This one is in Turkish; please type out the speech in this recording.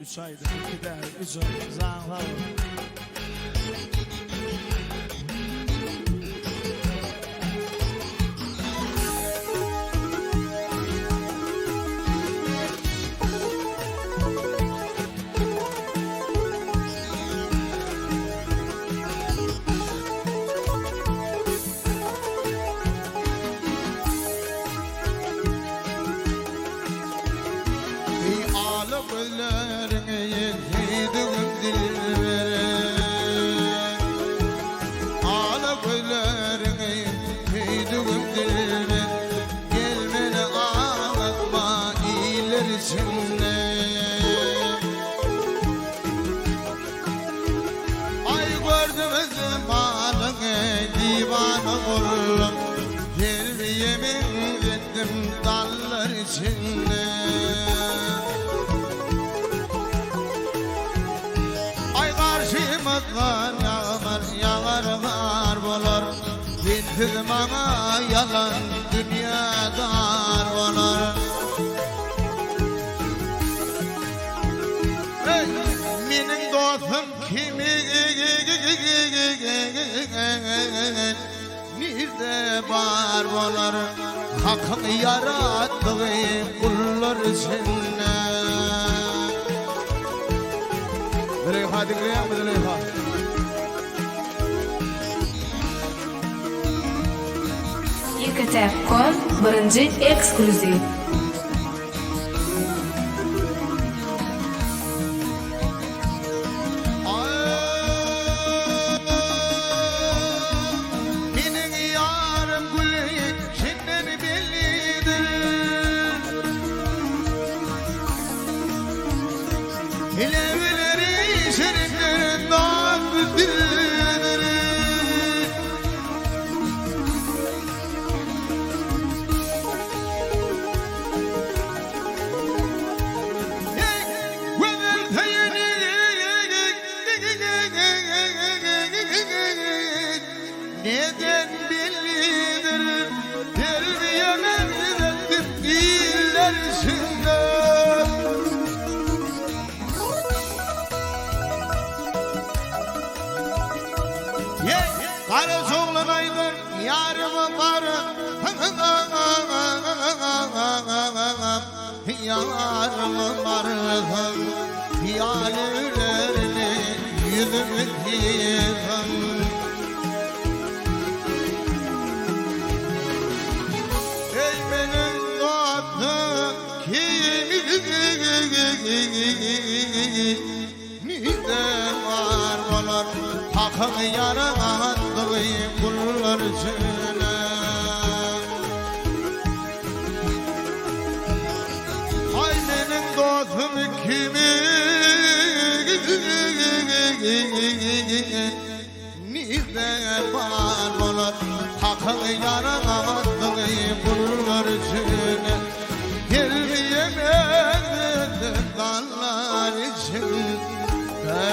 3 ayda 2'de 3 ay zanlar. Dallar içinde ay karşımızdan yağar bolar gittim bana yalan dünya dar bolar hey, benim dostum kimi nerede var bolar hakkı yarattığı kullar içinde Züleyha dinleyen mi Züleyha? Ekatercom birinci ekskluziv. Neden bildirir terbiyemen ettim diller içinde Karı soğlanaydır yarımı varı Yarımı varı Hiyalülerini yüzümü yıkın Nide var bolar hakkı yarattığı kullar içine Ay benim dostum kimi Nide var bolar hakkı yarattığı kullar içine Gelmeyemedi dallar içinde